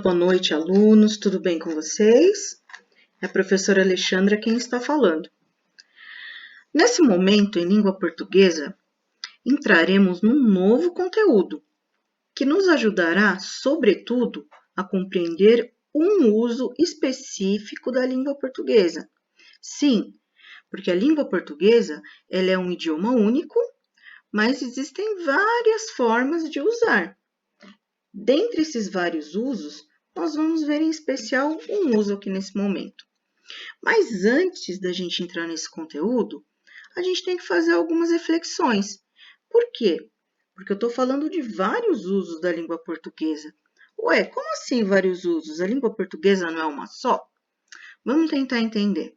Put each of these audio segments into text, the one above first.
Boa noite, alunos, tudo bem com vocês? É a professora Alexandra quem está falando. Nesse momento, em língua portuguesa, entraremos num novo conteúdo que nos ajudará, sobretudo, a compreender um uso específico da língua portuguesa. Sim, porque a língua portuguesa ela é um idioma único, mas existem várias formas de usar. Dentre esses vários usos, nós vamos ver em especial um uso aqui nesse momento. Mas antes da gente entrar nesse conteúdo, a gente tem que fazer algumas reflexões. Por quê? Porque eu estou falando de vários usos da língua portuguesa. Ué, como assim vários usos? A língua portuguesa não é uma só? Vamos tentar entender.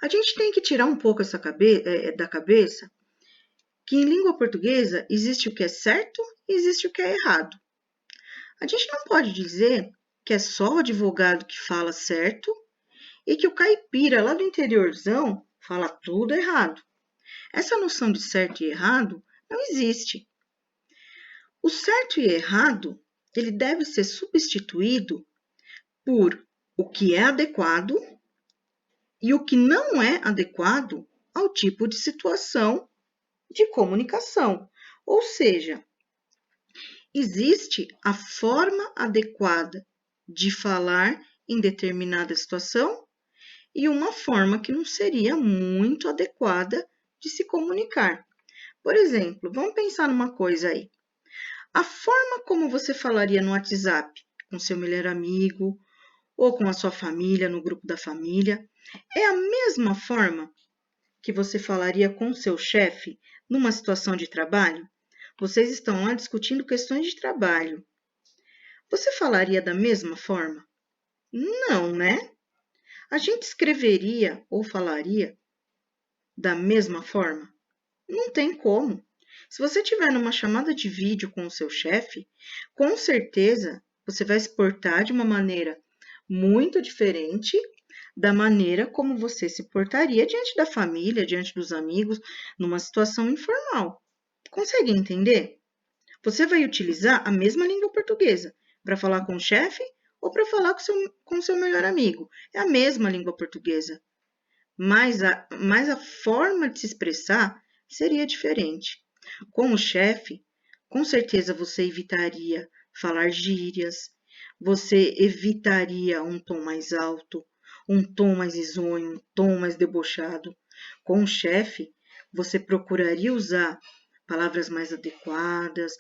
A gente tem que tirar um pouco da cabeça que em língua portuguesa existe o que é certo e existe o que é errado. A gente não pode dizer que é só o advogado que fala certo e que o caipira lá do interiorzão fala tudo errado. Essa noção de certo e errado não existe. O certo e errado, ele deve ser substituído por o que é adequado e o que não é adequado ao tipo de situação de comunicação. Ou seja, existe a forma adequada de falar em determinada situação e uma forma que não seria muito adequada de se comunicar. Por exemplo, vamos pensar numa coisa aí. A forma como você falaria no WhatsApp com seu melhor amigo ou com a sua família, no grupo da família, é a mesma forma que você falaria com seu chefe numa situação de trabalho? Vocês estão lá discutindo questões de trabalho. Você falaria da mesma forma? Não, né? A gente escreveria ou falaria da mesma forma? Não tem como. Se você estiver numa chamada de vídeo com o seu chefe, com certeza você vai se portar de uma maneira muito diferente da maneira como você se portaria diante da família, diante dos amigos, numa situação informal. Consegue entender? Você vai utilizar a mesma língua portuguesa para falar com o chefe ou para falar com seu melhor amigo. É a mesma língua portuguesa, mas a forma de se expressar seria diferente. Com o chefe, com certeza você evitaria falar gírias, você evitaria um tom mais alto, um tom mais risonho, um tom mais debochado. Com o chefe, você procuraria usar palavras mais adequadas,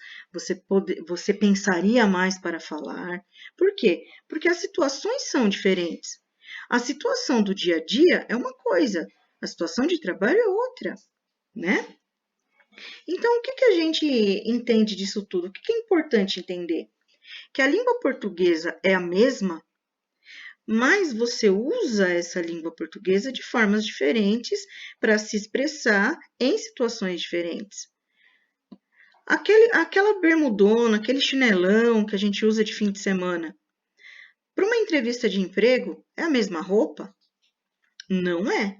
você pensaria mais para falar. Por quê? Porque as situações são diferentes. A situação do dia a dia é uma coisa, a situação de trabalho é outra, né? Então, o que a gente entende disso tudo? O que é importante entender? Que a língua portuguesa é a mesma, mas você usa essa língua portuguesa de formas diferentes para se expressar em situações diferentes. Aquela bermudona, aquele chinelão que a gente usa de fim de semana, para uma entrevista de emprego, é a mesma roupa? Não é.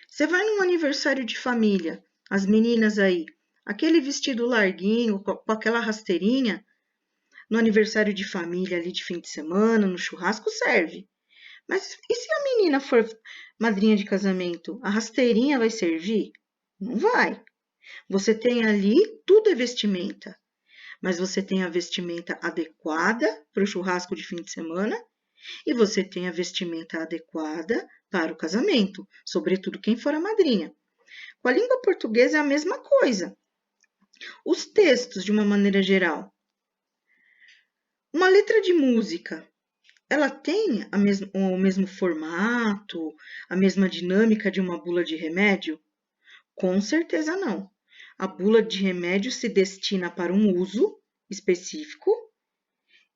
Você vai num aniversário de família, as meninas aí, aquele vestido larguinho, com aquela rasteirinha, no aniversário de família ali de fim de semana, no churrasco, serve. Mas e se a menina for madrinha de casamento? A rasteirinha vai servir? Não vai. Você tem ali, tudo é vestimenta, mas você tem a vestimenta adequada para o churrasco de fim de semana e você tem a vestimenta adequada para o casamento, sobretudo quem for a madrinha. Com a língua portuguesa é a mesma coisa. Os textos, de uma maneira geral. Uma letra de música, ela tem o mesmo formato, a mesma dinâmica de uma bula de remédio? Com certeza não. A bula de remédio se destina para um uso específico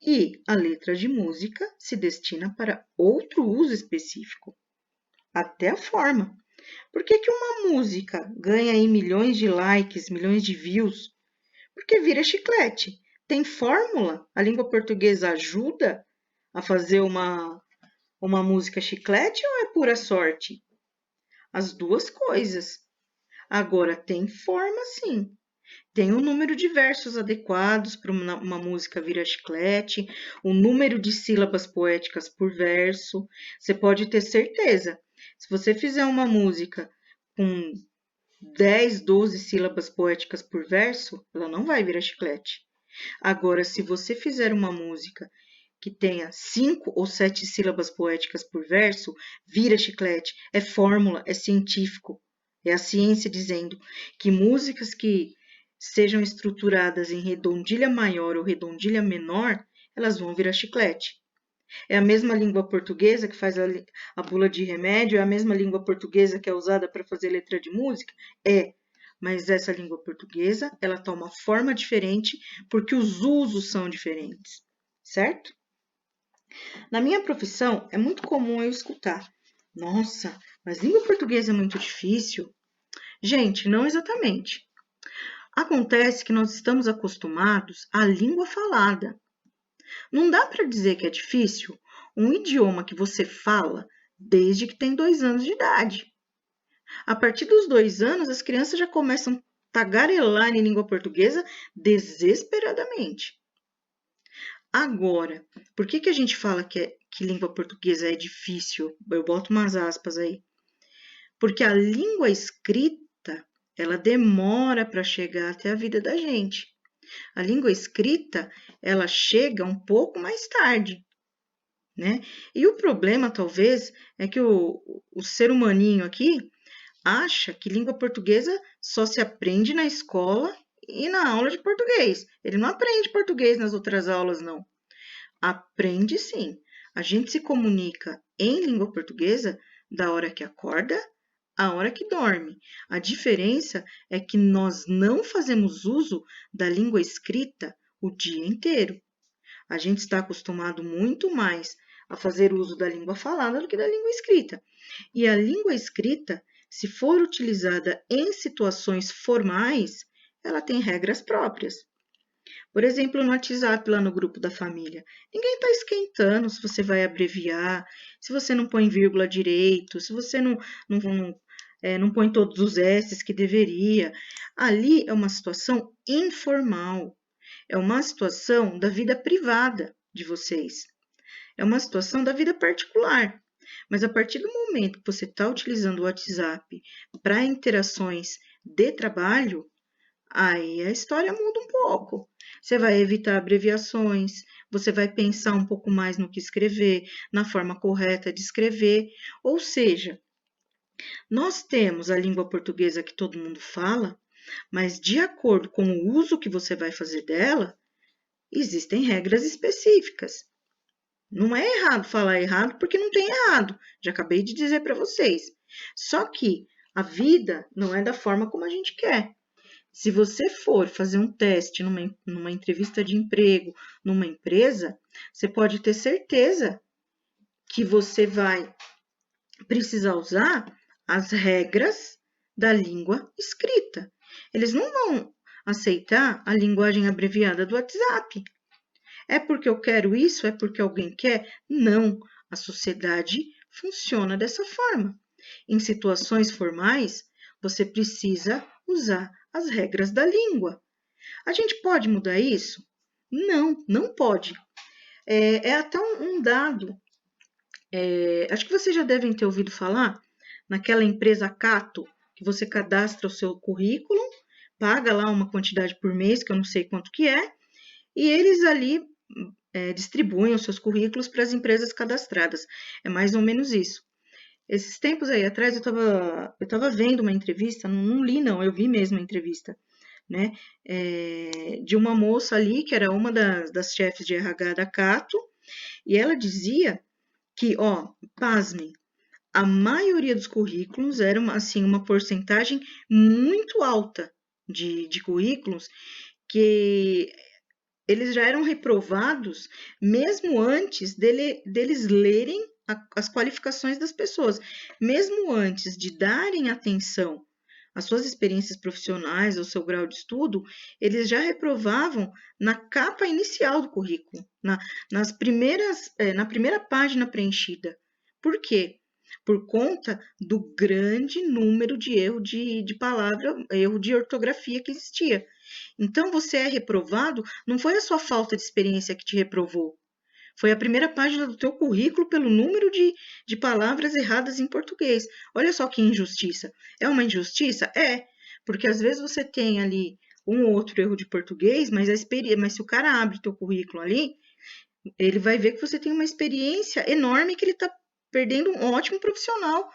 e a letra de música se destina para outro uso específico. Até a forma. Por que uma música ganha aí milhões de likes, milhões de views? Porque vira chiclete. Tem fórmula? A língua portuguesa ajuda a fazer uma música chiclete ou é pura sorte? As duas coisas. Agora, tem forma sim. Tem um número de versos adequados para uma música vira chiclete, o número de sílabas poéticas por verso. Você pode ter certeza. Se você fizer uma música com 10, 12 sílabas poéticas por verso, ela não vai virar chiclete. Agora, se você fizer uma música que tenha 5 ou 7 sílabas poéticas por verso, vira chiclete. É fórmula, é científico. É a ciência dizendo que músicas que sejam estruturadas em redondilha maior ou redondilha menor, elas vão virar chiclete. É a mesma língua portuguesa que faz a bula de remédio? É a mesma língua portuguesa que é usada para fazer letra de música? É, mas essa língua portuguesa, ela toma forma diferente porque os usos são diferentes, certo? Na minha profissão, é muito comum eu escutar: nossa, mas língua portuguesa é muito difícil. Gente, não exatamente. Acontece que nós estamos acostumados à língua falada. Não dá para dizer que é difícil um idioma que você fala desde que tem 2 anos de idade. A partir dos 2 anos, as crianças já começam a tagarelar em língua portuguesa desesperadamente. Agora, por que a gente fala que língua portuguesa é difícil? Eu boto umas aspas aí. Porque a língua escrita, ela demora para chegar até a vida da gente. A língua escrita, ela chega um pouco mais tarde, né? E o problema, talvez, é que o ser humaninho aqui acha que língua portuguesa só se aprende na escola e na aula de português. Ele não aprende português nas outras aulas, não. Aprende sim. A gente se comunica em língua portuguesa da hora que acorda à hora que dorme. A diferença é que nós não fazemos uso da língua escrita o dia inteiro. A gente está acostumado muito mais a fazer uso da língua falada do que da língua escrita. E a língua escrita, se for utilizada em situações formais, ela tem regras próprias. Por exemplo, no WhatsApp, lá no grupo da família, ninguém está esquentando se você vai abreviar, se você não põe vírgula direito, se você não põe todos os S's que deveria. Ali é uma situação informal, é uma situação da vida privada de vocês, é uma situação da vida particular. Mas a partir do momento que você está utilizando o WhatsApp para interações de trabalho, aí a história muda um pouco. Você vai evitar abreviações, você vai pensar um pouco mais no que escrever, na forma correta de escrever. Ou seja, nós temos a língua portuguesa que todo mundo fala, mas de acordo com o uso que você vai fazer dela, existem regras específicas. Não é errado falar errado porque não tem errado. Já acabei de dizer para vocês. Só que a vida não é da forma como a gente quer. Se você for fazer um teste numa entrevista de emprego, numa empresa, você pode ter certeza que você vai precisar usar as regras da língua escrita. Eles não vão aceitar a linguagem abreviada do WhatsApp. É porque eu quero isso? É porque alguém quer? Não. A sociedade funciona dessa forma. Em situações formais, você precisa usar as regras da língua. A gente pode mudar isso? Não, não pode. É até um dado. Acho que vocês já devem ter ouvido falar naquela empresa Cato, que você cadastra o seu currículo, paga lá uma quantidade por mês, que eu não sei quanto que é, e eles ali distribuem os seus currículos para as empresas cadastradas. É mais ou menos isso. Esses tempos aí atrás eu tava vendo uma entrevista, não li não, eu vi mesmo a entrevista, né? De uma moça ali, que era uma das chefes de RH da Cato, e ela dizia que, pasmem, a maioria dos currículos era assim, uma porcentagem muito alta de currículos que eles já eram reprovados mesmo antes deles lerem as qualificações das pessoas, mesmo antes de darem atenção às suas experiências profissionais, ao seu grau de estudo, eles já reprovavam na capa inicial do currículo, na primeira página preenchida. Por quê? Por conta do grande número de erro de palavra, erro de ortografia que existia. Então, você é reprovado, não foi a sua falta de experiência que te reprovou. Foi a primeira página do teu currículo pelo número de palavras erradas em português. Olha só que injustiça. É uma injustiça? É, porque às vezes você tem ali um ou outro erro de português, mas se o cara abre teu currículo ali, ele vai ver que você tem uma experiência enorme, que ele está perdendo um ótimo profissional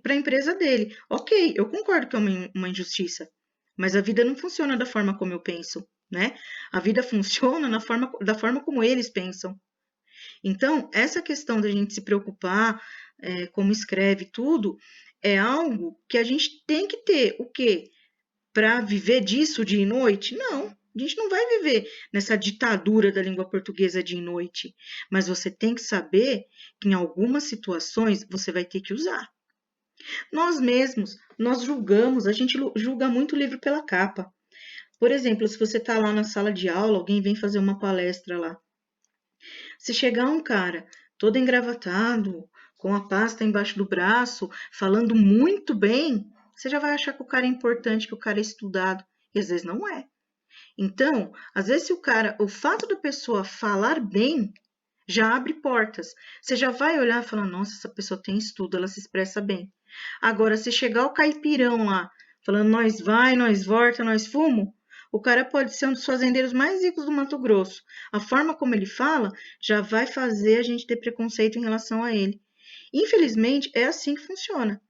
para a empresa dele. Ok, eu concordo que é uma injustiça, mas a vida não funciona da forma como eu penso, né? A vida funciona da forma como eles pensam. Então, essa questão da gente se preocupar, como escreve tudo, é algo que a gente tem que ter. O quê? Para viver disso dia e noite? Não. A gente não vai viver nessa ditadura da língua portuguesa dia e noite. Mas você tem que saber que em algumas situações você vai ter que usar. Nós mesmos, nós julgamos, a gente julga muito o livro pela capa. Por exemplo, se você está lá na sala de aula, alguém vem fazer uma palestra lá. Se chegar um cara todo engravatado, com a pasta embaixo do braço, falando muito bem, você já vai achar que o cara é importante, que o cara é estudado, e às vezes não é. Então, às vezes o fato da pessoa falar bem já abre portas. Você já vai olhar e falar, nossa, essa pessoa tem estudo, ela se expressa bem. Agora, se chegar o caipirão lá, falando nós vai, nós volta, nós fumo, o cara pode ser um dos fazendeiros mais ricos do Mato Grosso. A forma como ele fala já vai fazer a gente ter preconceito em relação a ele. Infelizmente, é assim que funciona.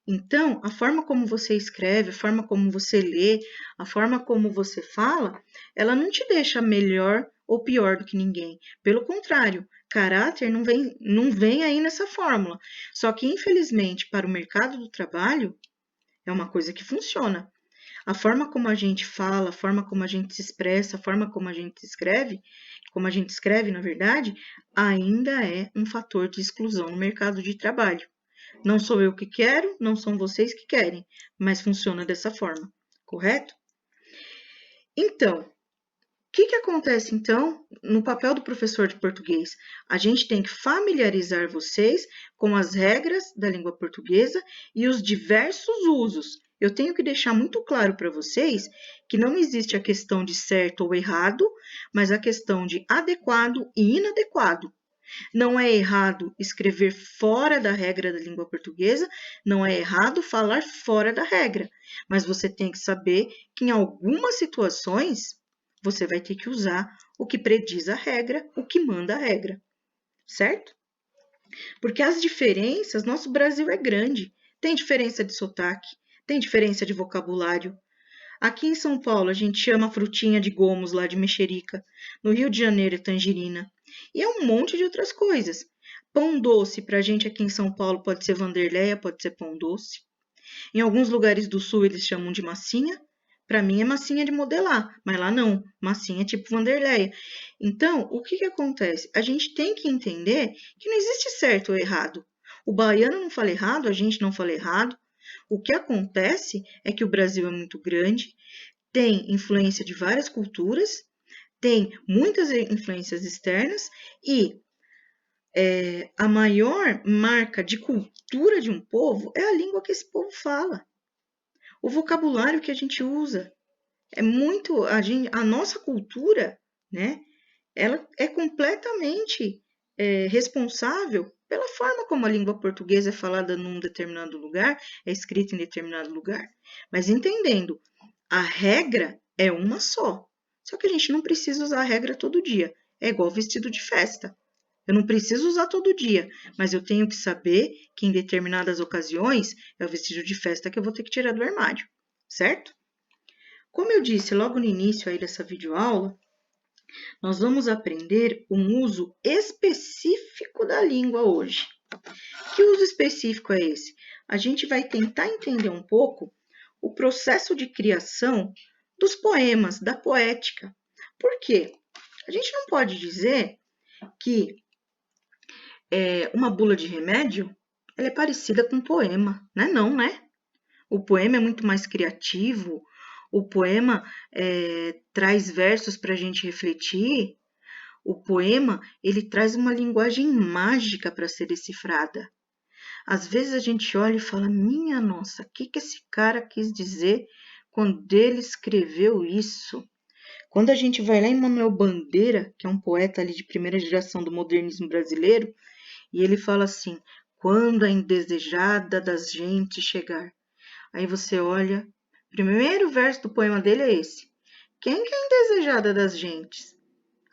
Então, a forma como você escreve, a forma como você lê, a forma como você fala, ela não te deixa melhor ou pior do que ninguém. Pelo contrário, caráter não vem aí nessa fórmula. Só que, infelizmente, para o mercado do trabalho, é uma coisa que funciona. A forma como a gente fala, a forma como a gente se expressa, a forma como a gente escreve, como a gente escreve, na verdade, ainda é um fator de exclusão no mercado de trabalho. Não sou eu que quero, não são vocês que querem, mas funciona dessa forma, correto? Então, o que acontece então no papel do professor de português? A gente tem que familiarizar vocês com as regras da língua portuguesa e os diversos usos. Eu tenho que deixar muito claro para vocês que não existe a questão de certo ou errado, mas a questão de adequado e inadequado. Não é errado escrever fora da regra da língua portuguesa, não é errado falar fora da regra, mas você tem que saber que em algumas situações você vai ter que usar o que prediz a regra, o que manda a regra, certo? Porque as diferenças, nosso Brasil é grande, tem diferença de sotaque, tem diferença de vocabulário. Aqui em São Paulo a gente chama a frutinha de gomos lá de mexerica, no Rio de Janeiro é tangerina, e é um monte de outras coisas. Pão doce para a gente aqui em São Paulo pode ser Vanderleia, pode ser pão doce. Em alguns lugares do sul eles chamam de massinha. Para mim é massinha de modelar, mas lá não, massinha tipo Vanderleia. Então, o que acontece? A gente tem que entender que não existe certo ou errado. O baiano não fala errado, a gente não fala errado. O que acontece é que o Brasil é muito grande, tem influência de várias culturas, tem muitas influências externas e a maior marca de cultura de um povo é a língua que esse povo fala. O vocabulário que a gente usa é muito a nossa cultura, né? Ela é completamente responsável pela forma como a língua portuguesa é falada num determinado lugar, é escrita em determinado lugar. Mas entendendo, a regra é uma só. Só que a gente não precisa usar a regra todo dia. É igual vestido de festa. Eu não preciso usar todo dia, mas eu tenho que saber que em determinadas ocasiões é o vestido de festa que eu vou ter que tirar do armário, certo? Como eu disse logo no início aí dessa videoaula, nós vamos aprender um uso específico da língua hoje. Que uso específico é esse? A gente vai tentar entender um pouco o processo de criação dos poemas, da poética. Por quê? A gente não pode dizer que uma bula de remédio ela é parecida com um poema, né? Não, né? O poema é muito mais criativo, o poema traz versos para a gente refletir, o poema ele traz uma linguagem mágica para ser decifrada. Às vezes a gente olha e fala, minha nossa, o que esse cara quis dizer quando ele escreveu isso? Quando a gente vai lá em Manuel Bandeira, que é um poeta ali de primeira geração do modernismo brasileiro, e ele fala assim: quando a indesejada das gentes chegar. Aí você olha, o primeiro verso do poema dele é esse: quem que é a indesejada das gentes?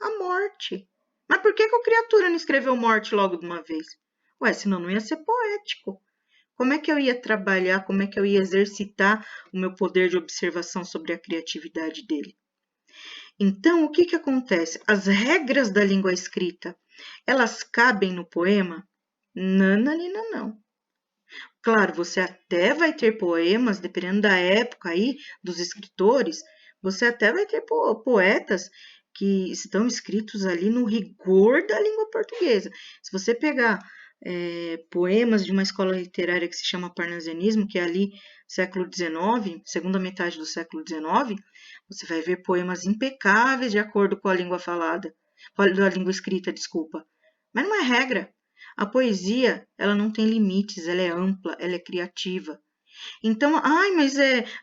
A morte. Mas por que que o criatura não escreveu morte logo de uma vez? Ué, senão não ia ser poético. Como é que eu ia trabalhar, como é que eu ia exercitar o meu poder de observação sobre a criatividade dele? Então, o que que acontece? As regras da língua escrita, elas cabem no poema? Nananina, não. Claro, você até vai ter poemas, dependendo da época aí, dos escritores, você até vai ter poetas que estão escritos ali no rigor da língua portuguesa. Se você pegar poemas de uma escola literária que se chama Parnasianismo, que é ali século XIX, segunda metade do século XIX, você vai ver poemas impecáveis de acordo com a língua falada, com a língua escrita, desculpa. Mas não é regra. A poesia, ela não tem limites, ela é ampla, ela é criativa. Então, mas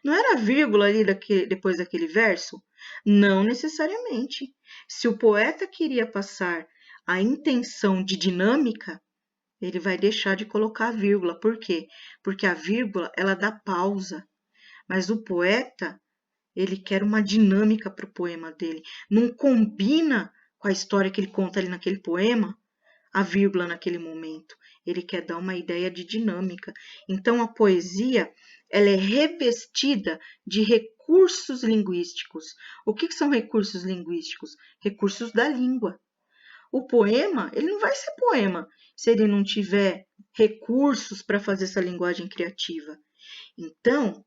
não era vírgula ali depois daquele verso? Não necessariamente. Se o poeta queria passar a intenção de dinâmica, ele vai deixar de colocar a vírgula. Por quê? Porque a vírgula, ela dá pausa. Mas o poeta, ele quer uma dinâmica para o poema dele. Não combina com a história que ele conta ali naquele poema, a vírgula naquele momento. Ele quer dar uma ideia de dinâmica. Então, a poesia, ela é revestida de recursos linguísticos. O que são recursos linguísticos? Recursos da língua. O poema, ele não vai ser poema se ele não tiver recursos para fazer essa linguagem criativa. Então,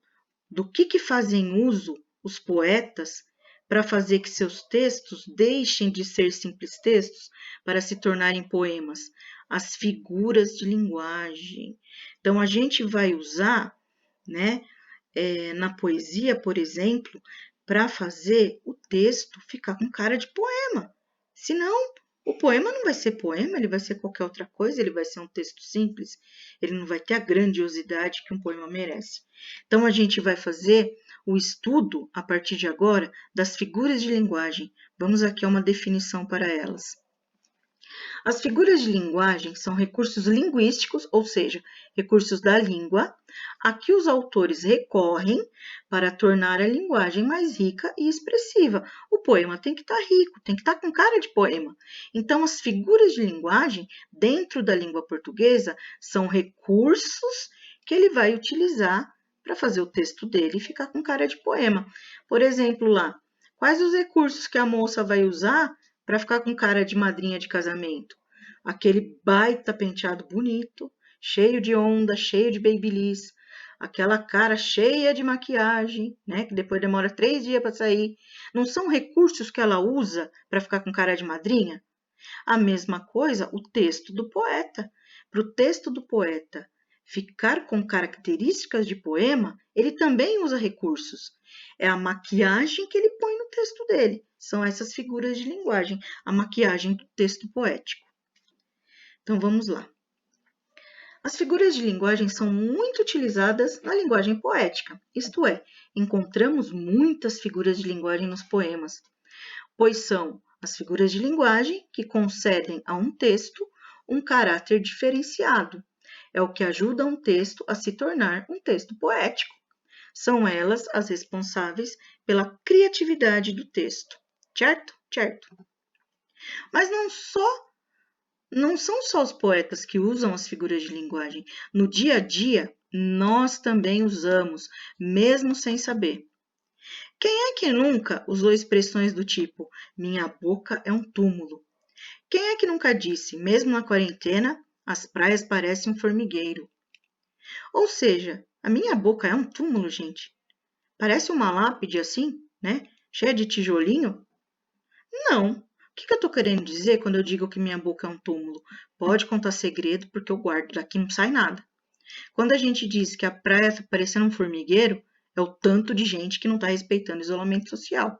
do que fazem uso os poetas para fazer que seus textos deixem de ser simples textos para se tornarem poemas? As figuras de linguagem. Então, a gente vai usar, né, na poesia, por exemplo, para fazer o texto ficar com cara de poema. Senão, o poema não vai ser poema, ele vai ser qualquer outra coisa, ele vai ser um texto simples, ele não vai ter a grandiosidade que um poema merece. Então, a gente vai fazer o estudo, a partir de agora, das figuras de linguagem. Vamos aqui a uma definição para elas. As figuras de linguagem são recursos linguísticos, ou seja, recursos da língua, a que os autores recorrem para tornar a linguagem mais rica e expressiva. O poema tem que estar rico, tem que estar com cara de poema. Então, as figuras de linguagem, dentro da língua portuguesa, são recursos que ele vai utilizar para fazer o texto dele ficar com cara de poema. Por exemplo, lá, quais os recursos que a moça vai usar para ficar com cara de madrinha de casamento? Aquele baita penteado bonito, cheio de onda, cheio de babyliss, aquela cara cheia de maquiagem, né, que depois demora 3 dias para sair. Não são recursos que ela usa para ficar com cara de madrinha? A mesma coisa o texto do poeta. Para o texto do poeta ficar com características de poema, ele também usa recursos. É a maquiagem que ele põe no texto dele. São essas figuras de linguagem, a maquiagem do texto poético. Então, vamos lá. As figuras de linguagem são muito utilizadas na linguagem poética, isto é, encontramos muitas figuras de linguagem nos poemas, pois são as figuras de linguagem que concedem a um texto um caráter diferenciado. É o que ajuda um texto a se tornar um texto poético. São elas as responsáveis pela criatividade do texto, certo? Certo. Mas não são só os poetas que usam as figuras de linguagem. No dia a dia, nós também usamos, mesmo sem saber. Quem é que nunca usou expressões do tipo minha boca é um túmulo? Quem é que nunca disse, mesmo na quarentena, as praias parecem um formigueiro? Ou seja, a minha boca é um túmulo, gente. Parece uma lápide assim, né? Cheia de tijolinho? Não. O que eu estou querendo dizer quando eu digo que minha boca é um túmulo? Pode contar segredo, porque eu guardo, daqui não sai nada. Quando a gente diz que a praia está parecendo um formigueiro, é o tanto de gente que não está respeitando o isolamento social.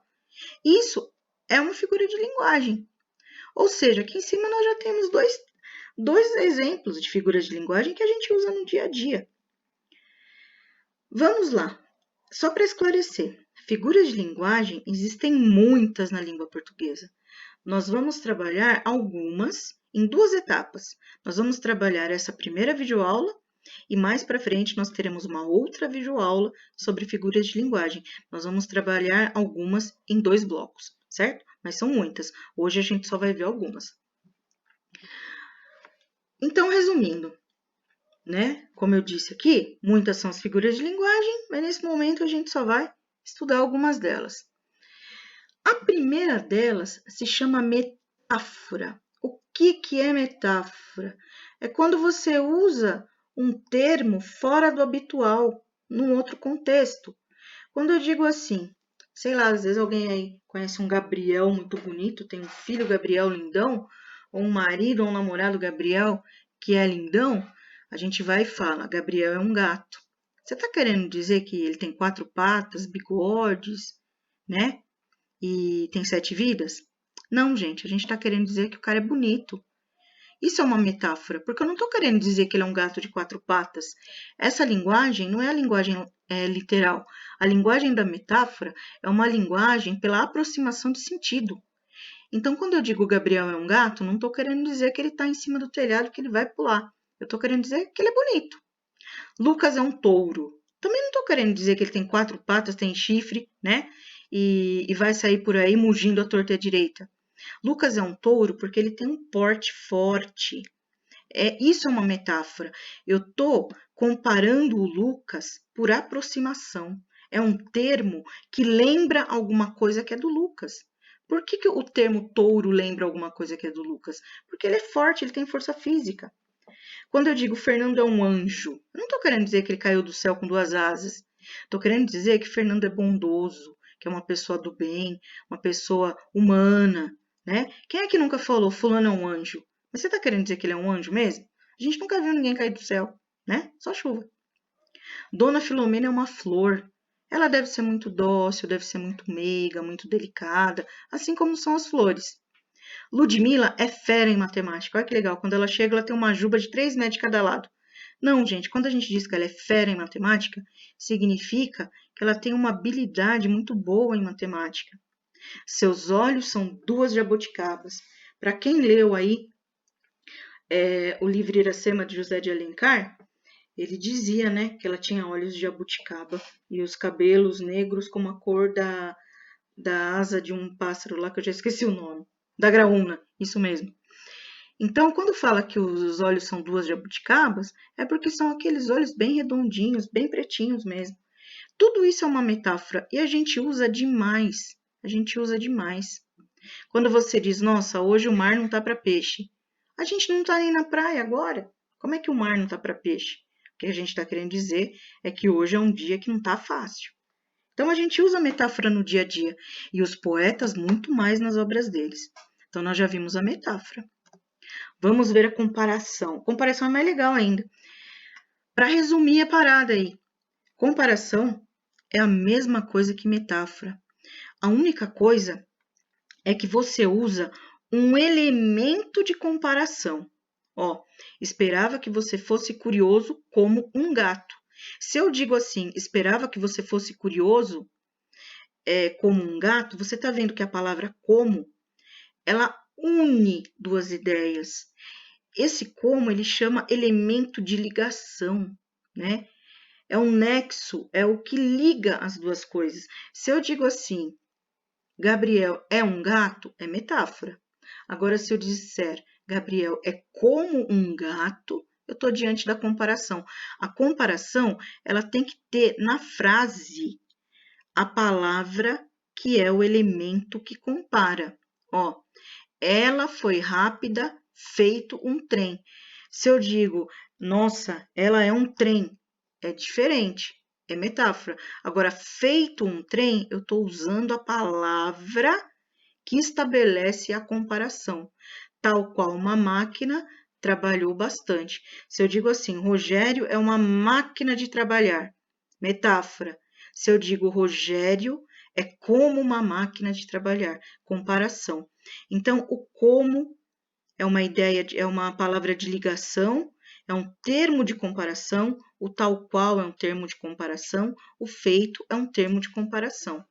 Isso é uma figura de linguagem. Ou seja, aqui em cima nós já temos dois exemplos de figuras de linguagem que a gente usa no dia a dia. Vamos lá. Só para esclarecer, Figuras de linguagem existem muitas na língua portuguesa. Nós vamos trabalhar algumas em 2 etapas. Nós vamos trabalhar essa primeira videoaula e mais para frente nós teremos uma outra videoaula sobre figuras de linguagem. Nós vamos trabalhar algumas em 2 blocos, certo? Mas são muitas. Hoje a gente só vai ver algumas. Então, resumindo, né? Como eu disse aqui, muitas são as figuras de linguagem, mas nesse momento a gente só vai estudar algumas delas. A primeira delas se chama metáfora. O que é metáfora? É quando você usa um termo fora do habitual, num outro contexto. Quando eu digo assim, sei lá, às vezes alguém aí conhece um Gabriel muito bonito, tem um filho Gabriel lindão, ou um marido ou um namorado Gabriel que é lindão, a gente vai e fala, Gabriel é um gato. Você está querendo dizer que ele tem 4 patas, bigodes, né? E tem 7 vidas? Não, gente, a gente está querendo dizer que o cara é bonito. Isso é uma metáfora, porque eu não estou querendo dizer que ele é um gato de 4 patas. Essa linguagem não é a linguagem literal. A linguagem da metáfora é uma linguagem pela aproximação de sentido. Então, quando eu digo Gabriel é um gato, não estou querendo dizer que ele está em cima do telhado, que ele vai pular. Eu estou querendo dizer que ele é bonito. Lucas é um touro. Também não estou querendo dizer que ele tem 4 patas, tem chifre, né? E vai sair por aí mugindo à torta e à direita. Lucas é um touro porque ele tem um porte forte. Isso é uma metáfora. Eu estou comparando o Lucas por aproximação. É um termo que lembra alguma coisa que é do Lucas. Por que o termo touro lembra alguma coisa que é do Lucas? Porque ele é forte, ele tem força física. Quando eu digo Fernando é um anjo, eu não estou querendo dizer que ele caiu do céu com 2 asas. Estou querendo dizer que Fernando é bondoso, que é uma pessoa do bem, uma pessoa humana, né? Quem é que nunca falou fulano é um anjo? Mas você está querendo dizer que ele é um anjo mesmo? A gente nunca viu ninguém cair do céu, né? Só chuva. Dona Filomena é uma flor. Ela deve ser muito dócil, deve ser muito meiga, muito delicada, assim como são as flores. Ludmilla é fera em matemática. Olha que legal, quando ela chega, ela tem uma juba de 3 metros de cada lado. Não, gente, quando a gente diz que ela é fera em matemática, significa que ela tem uma habilidade muito boa em matemática. Seus olhos são 2 jabuticabas. Para quem leu aí o livro Iracema de José de Alencar, ele dizia, né, que ela tinha olhos de jabuticaba e os cabelos negros como a cor da asa de um pássaro lá, que eu já esqueci o nome. Da graúna, isso mesmo. Então, quando fala que os olhos são 2 jabuticabas, é porque são aqueles olhos bem redondinhos, bem pretinhos mesmo. Tudo isso é uma metáfora e a gente usa demais. A gente usa demais. Quando você diz, nossa, hoje o mar não tá para peixe. A gente não tá nem na praia agora. Como é que o mar não tá para peixe? O que a gente está querendo dizer é que hoje é um dia que não tá fácil. Então, a gente usa metáfora no dia a dia e os poetas muito mais nas obras deles. Então, nós já vimos a metáfora. Vamos ver a comparação. Comparação é mais legal ainda. Para resumir a parada aí, comparação é a mesma coisa que metáfora. A única coisa é que você usa um elemento de comparação. Ó, esperava que você fosse curioso como um gato. Se eu digo assim, esperava que você fosse curioso como um gato, você está vendo que a palavra como, ela une 2 ideias. Esse como ele chama elemento de ligação, né? É um nexo, é o que liga as 2 coisas. Se eu digo assim, Gabriel é um gato, é metáfora. Agora, se eu disser Gabriel é como um gato, eu estou diante da comparação. A comparação, ela tem que ter na frase a palavra que é o elemento que compara. Ó, ela foi rápida, feito um trem. Se eu digo, nossa, ela é um trem, é diferente, é metáfora. Agora, feito um trem, eu estou usando a palavra que estabelece a comparação, tal qual uma máquina trabalhou bastante. Se eu digo assim, Rogério é uma máquina de trabalhar, metáfora. Se eu digo Rogério é como uma máquina de trabalhar, comparação. Então, o como é uma ideia, é uma palavra de ligação, é um termo de comparação, o tal qual é um termo de comparação, o feito é um termo de comparação.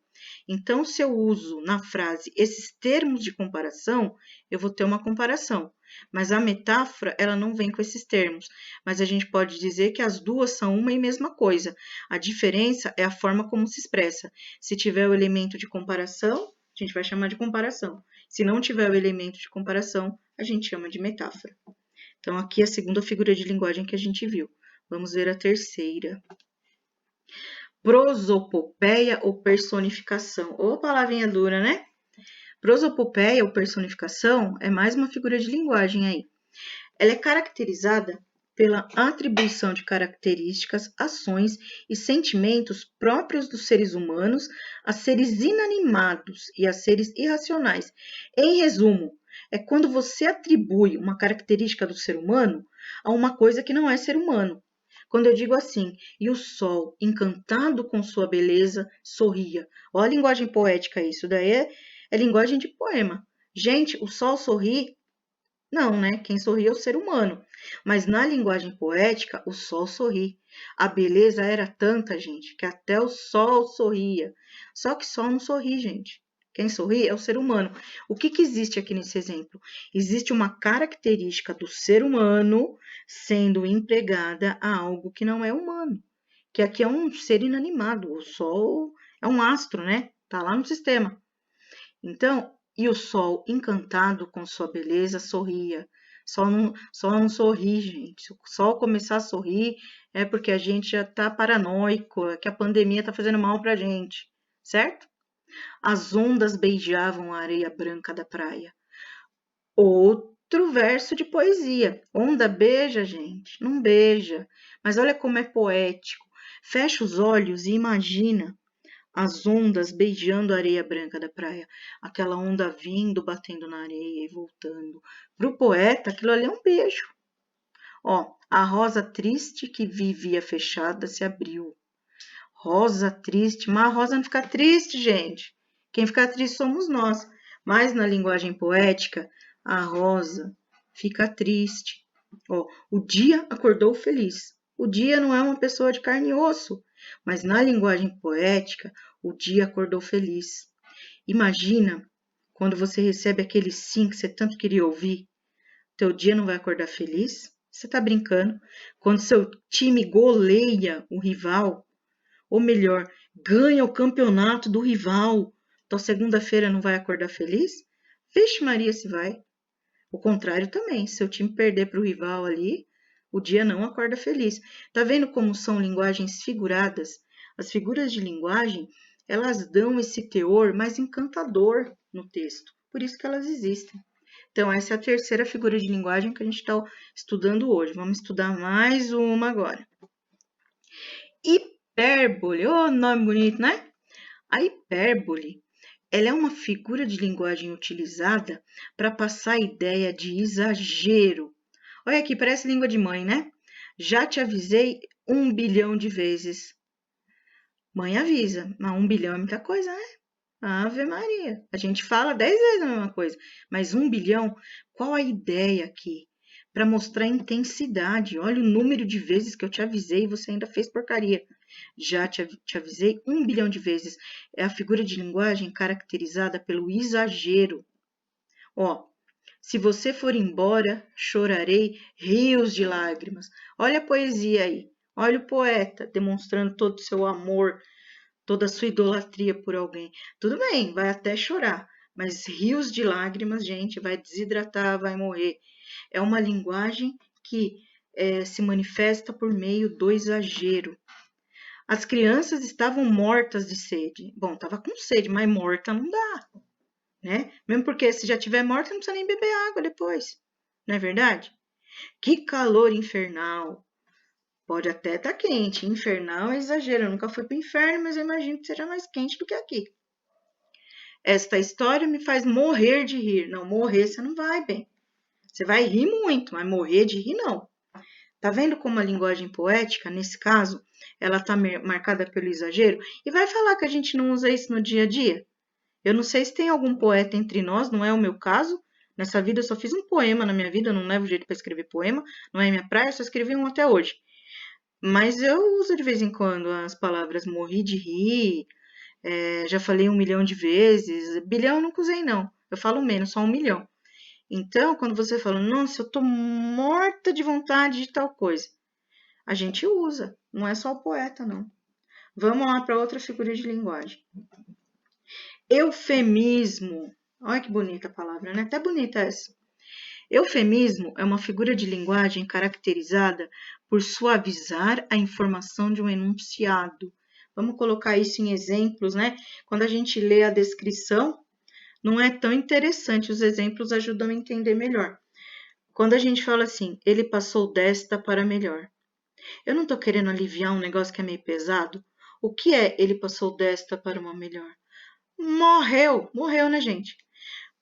Então, se eu uso na frase esses termos de comparação, eu vou ter uma comparação. Mas a metáfora, ela não vem com esses termos. Mas a gente pode dizer que as duas são uma e mesma coisa. A diferença é a forma como se expressa. Se tiver o elemento de comparação, a gente vai chamar de comparação. Se não tiver o elemento de comparação, a gente chama de metáfora. Então, aqui é a segunda figura de linguagem que a gente viu. Vamos ver a terceira. Prosopopeia ou personificação. Ô, palavrinha dura, né? Prosopopeia ou personificação é mais uma figura de linguagem aí. Ela é caracterizada pela atribuição de características, ações e sentimentos próprios dos seres humanos a seres inanimados e a seres irracionais. Em resumo, é quando você atribui uma característica do ser humano a uma coisa que não é ser humano. Quando eu digo assim, e o sol, encantado com sua beleza, sorria. Olha a linguagem poética isso, daí é linguagem de poema. Gente, o sol sorri? Não, né? Quem sorri é o ser humano. Mas na linguagem poética, o sol sorri. A beleza era tanta, gente, que até o sol sorria. Só que sol não sorri, gente. Quem sorri é o ser humano. O que existe aqui nesse exemplo? Existe uma característica do ser humano sendo empregada a algo que não é humano. Que aqui é um ser inanimado. O sol é um astro, né? Tá lá no sistema. Então, e o sol, encantado com sua beleza, sorria. Só não sorri, gente. Se o sol começar a sorrir, é porque a gente já tá paranoico, é que a pandemia tá fazendo mal pra gente, certo? As ondas beijavam a areia branca da praia. Outro verso de poesia. Onda beija, gente? Não beija. Mas olha como é poético. Fecha os olhos e imagina as ondas beijando a areia branca da praia. Aquela onda vindo, batendo na areia e voltando. Para o poeta, aquilo ali é um beijo. Ó, a rosa triste que vivia fechada se abriu. Rosa triste, mas a rosa não fica triste, gente. Quem fica triste somos nós. Mas na linguagem poética, a rosa fica triste. Ó, o dia acordou feliz. O dia não é uma pessoa de carne e osso, mas na linguagem poética, o dia acordou feliz. Imagina quando você recebe aquele sim que você tanto queria ouvir. Teu dia não vai acordar feliz? Você tá brincando? Quando seu time goleia o rival, ou melhor, ganha o campeonato do rival, então segunda-feira não vai acordar feliz? Vixe Maria, se vai. O contrário também, se o time perder para o rival ali, o dia não acorda feliz. Tá vendo como são linguagens figuradas? As figuras de linguagem, elas dão esse teor mais encantador no texto. Por isso que elas existem. Então, essa é a terceira figura de linguagem que a gente está estudando hoje. Vamos estudar mais uma agora. Hipérbole, oh, nome bonito, né? A hipérbole, ela é uma figura de linguagem utilizada para passar a ideia de exagero. Olha aqui, parece língua de mãe, né? Já te avisei 1 bilhão de vezes. Mãe avisa, mas 1 bilhão é muita coisa, né? Ave Maria. A gente fala 10 vezes a mesma coisa, mas 1 bilhão, qual a ideia aqui? Para mostrar intensidade. Olha o número de vezes que eu te avisei e você ainda fez porcaria. Já te avisei 1 bilhão de vezes. É a figura de linguagem caracterizada pelo exagero. Ó, se você for embora, chorarei rios de lágrimas. Olha a poesia aí. Olha o poeta demonstrando todo o seu amor, toda a sua idolatria por alguém. Tudo bem, vai até chorar, mas rios de lágrimas, gente, vai desidratar, vai morrer. É uma linguagem que se manifesta por meio do exagero. As crianças estavam mortas de sede. Bom, estava com sede, mas morta não dá, né? Mesmo porque se já tiver morta, não precisa nem beber água depois, não é verdade? Que calor infernal! Pode até estar quente, infernal é exagero. Eu nunca fui para o inferno, mas eu imagino que seja mais quente do que aqui. Esta história me faz morrer de rir. Não, morrer você não vai, bem. Você vai rir muito, mas morrer de rir não. Tá vendo como a linguagem poética, nesse caso, ela tá marcada pelo exagero? E vai falar que a gente não usa isso no dia a dia? Eu não sei se tem algum poeta entre nós, não é o meu caso. Nessa vida eu só fiz um poema na minha vida, eu não levo jeito para escrever poema, não é minha praia, eu só escrevi um até hoje. Mas eu uso de vez em quando as palavras morri de rir, Já falei 1 milhão de vezes. Bilhão eu nunca usei, não. Eu falo menos, só 1 milhão. Então, quando você fala, nossa, eu tô morta de vontade de tal coisa, a gente usa, não é só o poeta, não. Vamos lá para outra figura de linguagem. Eufemismo. Olha que bonita a palavra, né? Até bonita essa. Eufemismo é uma figura de linguagem caracterizada por suavizar a informação de um enunciado. Vamos colocar isso em exemplos, né? Quando a gente lê a descrição, não é tão interessante, os exemplos ajudam a entender melhor. Quando a gente fala assim, ele passou desta para melhor. Eu não estou querendo aliviar um negócio que é meio pesado. O que é ele passou desta para uma melhor? Morreu, né, gente?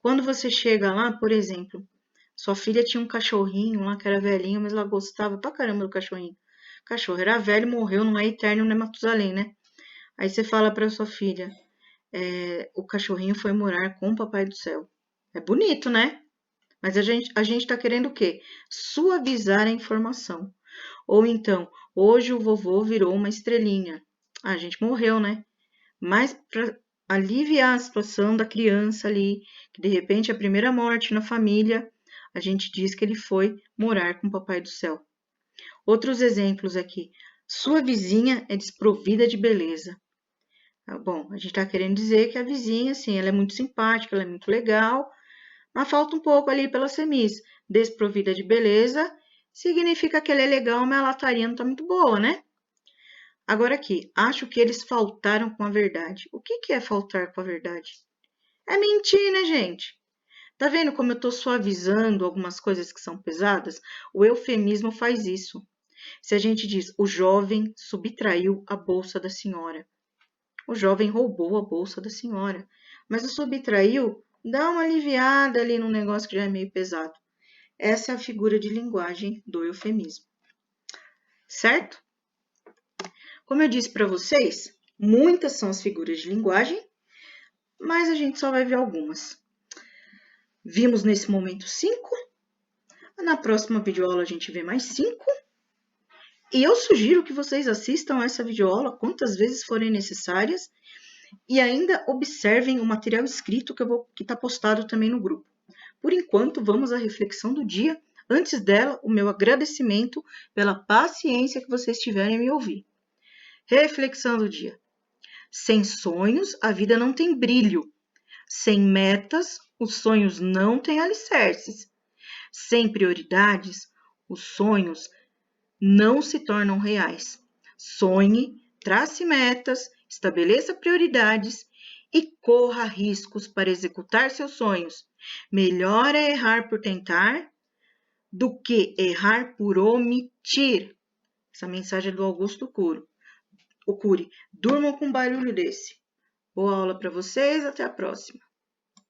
Quando você chega lá, por exemplo, sua filha tinha um cachorrinho lá que era velhinho, mas ela gostava pra caramba do cachorrinho. O cachorro era velho, morreu, não é eterno, não é Matusalém, né? Aí você fala pra sua filha, o cachorrinho foi morar com o Papai do Céu. É bonito, né? Mas a gente tá querendo o quê? Suavizar a informação. Ou então, hoje o vovô virou uma estrelinha. A gente morreu, né? Mas para aliviar a situação da criança ali, que de repente é a primeira morte na família, a gente diz que ele foi morar com o Papai do Céu. Outros exemplos aqui. Sua vizinha é desprovida de beleza. Bom, a gente está querendo dizer que a vizinha, assim, ela é muito simpática, ela é muito legal, mas falta um pouco ali pela semis. Desprovida de beleza significa que ela é legal, mas a lataria não está muito boa, né? Agora aqui, acho que eles faltaram com a verdade. O que é faltar com a verdade? É mentir, né, gente? Tá vendo como eu tô suavizando algumas coisas que são pesadas? O eufemismo faz isso. Se a gente diz, o jovem subtraiu a bolsa da senhora. O jovem roubou a bolsa da senhora. Mas o subtraiu dá uma aliviada ali no negócio que já é meio pesado. Essa é a figura de linguagem do eufemismo. Certo? Como eu disse para vocês, muitas são as figuras de linguagem, mas a gente só vai ver algumas. Vimos nesse momento 5. Na próxima videoaula a gente vê mais 5. E eu sugiro que vocês assistam essa videoaula quantas vezes forem necessárias e ainda observem o material escrito que está postado também no grupo. Por enquanto, vamos à reflexão do dia. Antes dela, o meu agradecimento pela paciência que vocês tiverem em me ouvir. Reflexão do dia. Sem sonhos, a vida não tem brilho. Sem metas, os sonhos não têm alicerces. Sem prioridades, os sonhos não se tornam reais. Sonhe, trace metas, estabeleça prioridades e corra riscos para executar seus sonhos. Melhor é errar por tentar do que errar por omitir. Essa mensagem é do Augusto Cury. Durmam com um barulho desse. Boa aula para vocês, até a próxima.